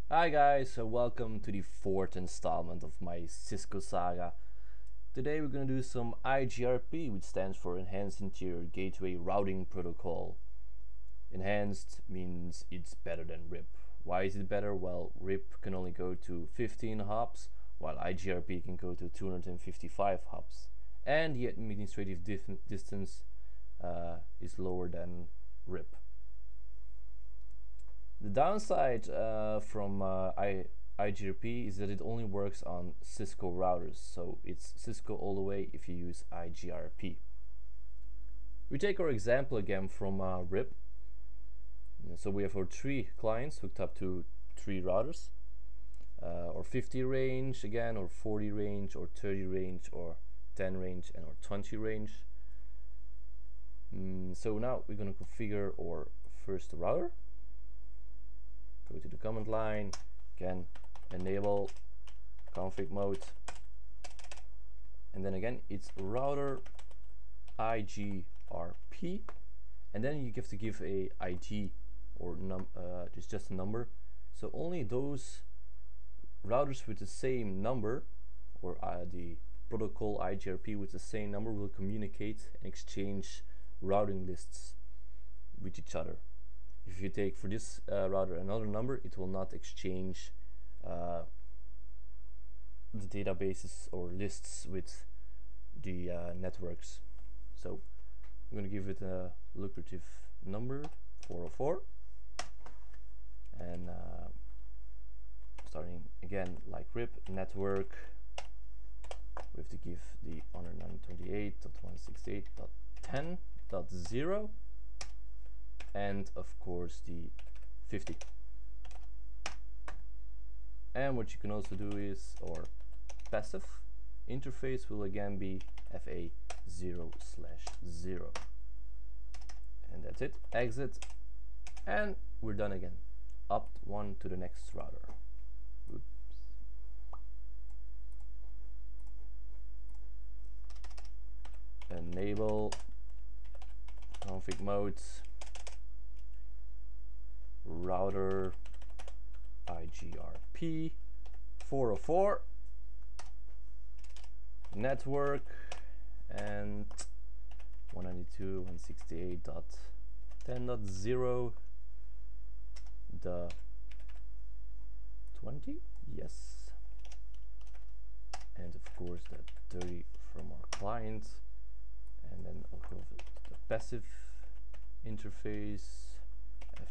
Hi guys, so welcome to the fourth installment of my Cisco saga. Today we're going to do some Eigrp, which stands for Enhanced Interior Gateway Routing Protocol. Enhanced means it's better than RIP. Why is it better? Well, RIP can only go to 15 hops, while Eigrp can go to 255 hops. And the administrative distance is lower than RIP. The downside from Eigrp is that it only works on Cisco routers, so it's Cisco all the way if you use Eigrp. We take our example again from RIP. So we have our 3 clients hooked up to 3 routers, or 50 range again, or 40 range, or 30 range, or 10 range, and or 20 range. So now we're going to configure our first router. Go to the command line, again enable config mode, and then again it's router Eigrp, and then you have to give a ID or it's just a number. So only those routers with the same number, or the protocol Eigrp with the same number, will communicate and exchange routing lists with each other. If you take for this router another number, it will not exchange the databases or lists with the networks. So I'm going to give it a lucrative number, 404, and starting again like RIP network, we have to give the 128.168.10.0 and of course the 50. And what you can also do is, or passive interface will again be FA0/0, and that's it. Exit, and we're done again. Opt one to the next router. Oops. Enable config modes, router Eigrp 404, network, and 192.168.10.0, the 20, yes, and of course the 30 from our client, and then I'll go with the passive interface,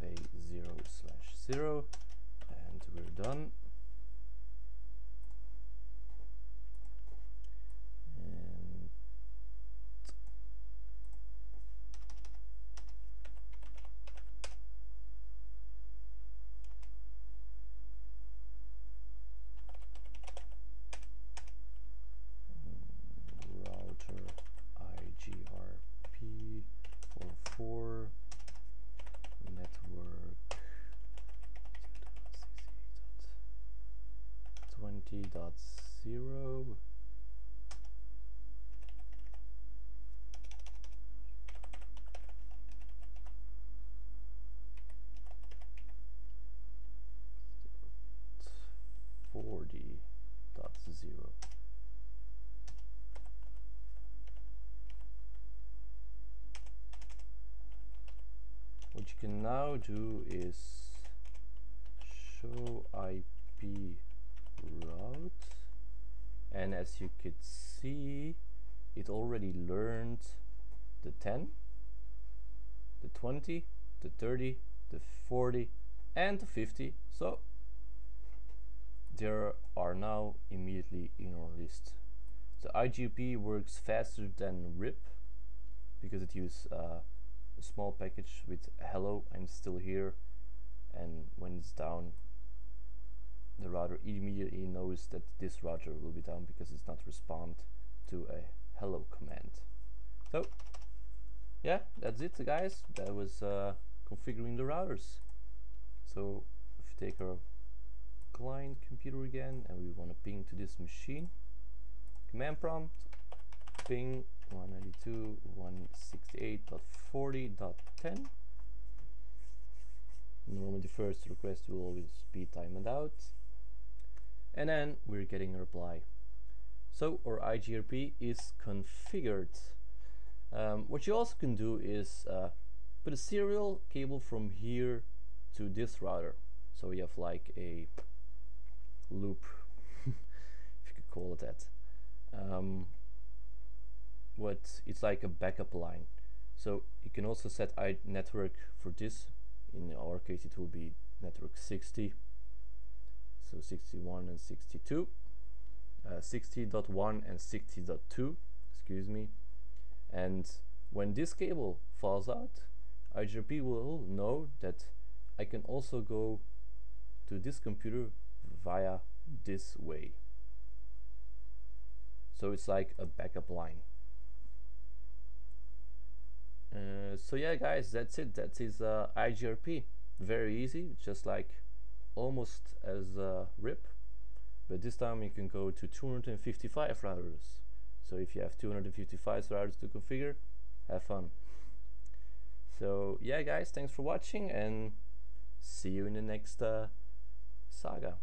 FA0/0, and we're done. And router Eigrp 44, network 20.0, .40.0. What you can now do is show IP route, and as you could see, it already learned the 10, the 20, the 30, the 40, and the 50. So they are now immediately in our list. So Eigrp works faster than RIP because it uses a small package with hello, I'm still here, and when it's down, the router immediately knows that this router will be down because it's not respond to a hello command. So yeah, that's it guys. That was configuring the routers. So if you take our client computer again and we want to ping to this machine, command prompt ping 192.168.40.10, Normally the first request will always be timed out, and then we're getting a reply. So our Eigrp is configured. What you also can do is put a serial cable from here to this router, so you have like a loop, if you could call it that. It's like a backup line. So you can also set network for this. In our case, it will be network 60. So 61 and 62, 60.1 and 60.2. Excuse me. And when this cable falls out, Eigrp will know that I can also go to this computer via this way. So it's like a backup line. So yeah, guys, that's it. That is Eigrp. Very easy, just like almost as RIP, but this time you can go to 255 routers. So if you have 255 routers to configure, have fun. So yeah, guys, thanks for watching, and see you in the next saga.